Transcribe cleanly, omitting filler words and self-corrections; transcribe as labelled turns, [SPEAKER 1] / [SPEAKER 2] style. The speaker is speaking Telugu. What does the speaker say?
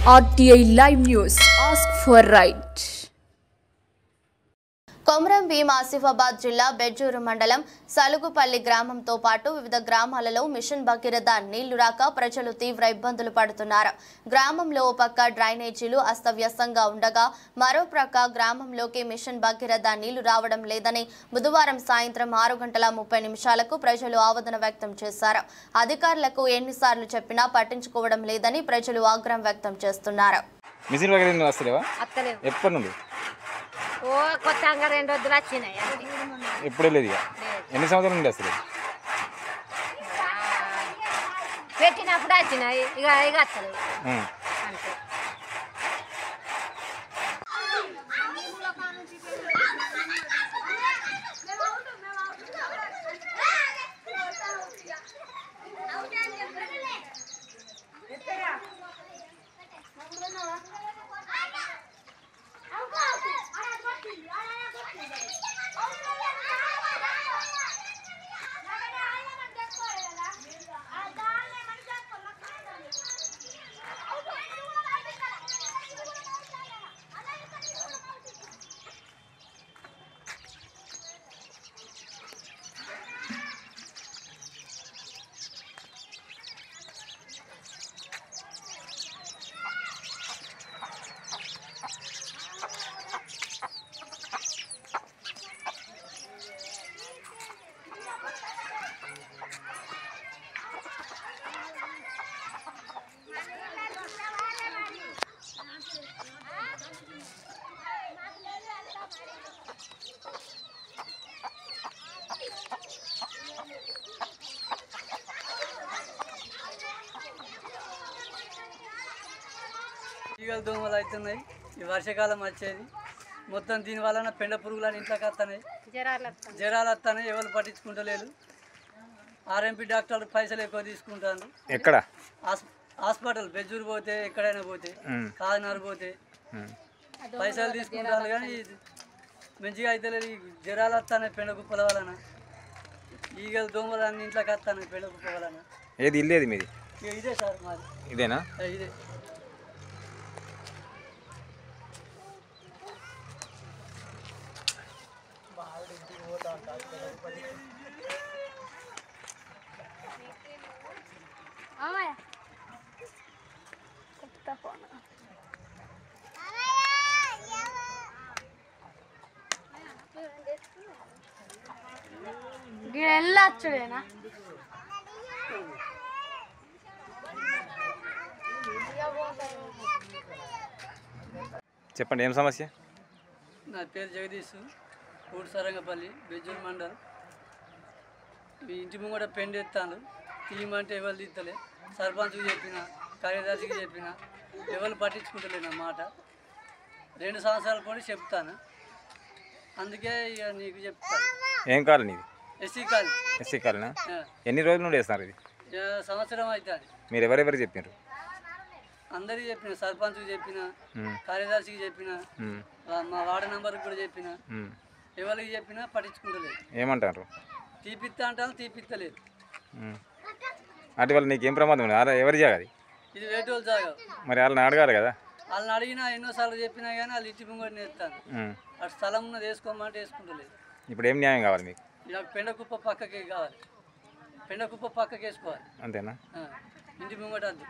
[SPEAKER 1] RTI Live News. Ask for right.
[SPEAKER 2] Komaram Bheem Asifabad జిల్లా బెజ్జూరు మండలం సలుగుపల్లి గ్రామంతో పాటు వివిధ గ్రామాలలో మిషన్ భగీరథ నీళ్లు రాక ప్రజలు తీవ్ర ఇబ్బందులు పడుతున్నారు. గ్రామంలో ఓ పక్క డ్రైనేజీలు అస్తవ్యస్తంగా ఉండగా మరో ప్రక్క గ్రామంలోకి మిషన్ భగీరథ నీళ్లు రావడం లేదని బుధవారం సాయంత్రం 6:30 ప్రజలు ఆవేదన వ్యక్తం చేశారు. అధికారులకు ఎన్నిసార్లు చెప్పినా పట్టించుకోవడం లేదని ప్రజలు ఆగ్రహం వ్యక్తం చేస్తున్నారు.
[SPEAKER 3] మిషన్ భగీరథ వస్తలేవా? ఎప్పటి నుండి?
[SPEAKER 4] కొత్తగా 2 రోజులు వచ్చినాయి.
[SPEAKER 3] ఎప్పుడే లేదు. ఇక ఎన్ని సంవత్సరాల నుండి అసలు
[SPEAKER 4] పెట్టినప్పుడు వచ్చినాయి, ఇక వస్తలేదు అంతే.
[SPEAKER 5] ఈగలు దోమలు అవుతున్నాయి. ఈ వర్షాకాలం వచ్చేది మొత్తం దీని వలన పెండ పురుగులని ఇంట్లోకి వస్తున్నాయి, జ్వరాలు వస్తున్నాయి. ఎవరు పట్టించుకుంటలేరు. ఆర్ఎంపీ డాక్టర్లు పైసలు ఎక్కువ తీసుకుంటారు.
[SPEAKER 3] ఎక్కడ?
[SPEAKER 5] హాస్పిటల్ బెజ్జూరు పోతే, ఎక్కడైనా పోతే, కాకినాడ పోతే పైసలు తీసుకుంటారు. కానీ మంచిగా అయితే లేదు. జ్వరాలు వస్తున్నాయి పెండ కుప్పల వలన. ఈగలు దోమలు అన్ని ఇంట్లోకి వస్తున్నాయి పెండ కుప్ప వలన.
[SPEAKER 3] ఏది ఇల్లేది మీది?
[SPEAKER 5] ఇదే సార్ మాది.
[SPEAKER 3] ఇదేనా?
[SPEAKER 5] ఇదే.
[SPEAKER 4] గిడెళ్ళొచ్చుడేనా?
[SPEAKER 3] చెప్పండి, ఏం సమస్య?
[SPEAKER 5] నా పేరు జగదీష్, ఊరు సరంగపల్లి, బెజ్జూరు మండలం. మీ ఇంటి ముంగట పెండెత్తాను, తీయమంటే ఎవరు తీస్తలే. సర్పంచ్కి చెప్పిన, కార్యదర్శికి చెప్పిన, ఎవరు పట్టించుకుంటలే నా మాట. 2 సంవత్సరాల కూడా చెప్తాను. అందుకే ఇక నీకు చెప్తాను.
[SPEAKER 3] ఏం కాలనీ ఇది?
[SPEAKER 5] SC colony.
[SPEAKER 3] ఎస్సీ కాలనా? ఎన్ని రోజుల నుండి వేస్తున్నారు ఇది?
[SPEAKER 5] సంవత్సరం అవుతుంది.
[SPEAKER 3] మీరు ఎవరెవరు చెప్పారు?
[SPEAKER 5] అందరికి చెప్పిన, సర్పంచ్కి చెప్పిన, కార్యదర్శికి చెప్పిన, మా వార్డు నంబర్కి కూడా చెప్పిన, ఎవరికి చెప్పినా పట్టించుకుంటలేదు.
[SPEAKER 3] ఏమంటారు?
[SPEAKER 5] తీపిస్తా అంటాను, తీపిస్తలేదు.
[SPEAKER 3] అటు వాళ్ళు నీకేం ప్రమాదం ఉంది? ఎవరి జాగాది?
[SPEAKER 5] ఇది వేటోళ్ళు జాగా.
[SPEAKER 3] మరి వాళ్ళని అడగాలి కదా?
[SPEAKER 5] వాళ్ళని అడిగినా ఎన్నోసార్లు చెప్పినా కానీ వాళ్ళు ఇంటి ముంగట నేస్తాను. అటు స్థలం ఉన్నది వేసుకోమంటే వేసుకుంటలేదు.
[SPEAKER 3] ఇప్పుడు ఏం న్యాయం కావాలి మీకు?
[SPEAKER 5] ఇలా పెండకుప్ప పక్కకి కావాలి, పెండకుప్ప పక్కకి వేసుకోవాలి.
[SPEAKER 3] అంతేనా?
[SPEAKER 5] ఇంటి ముంగట వద్దు.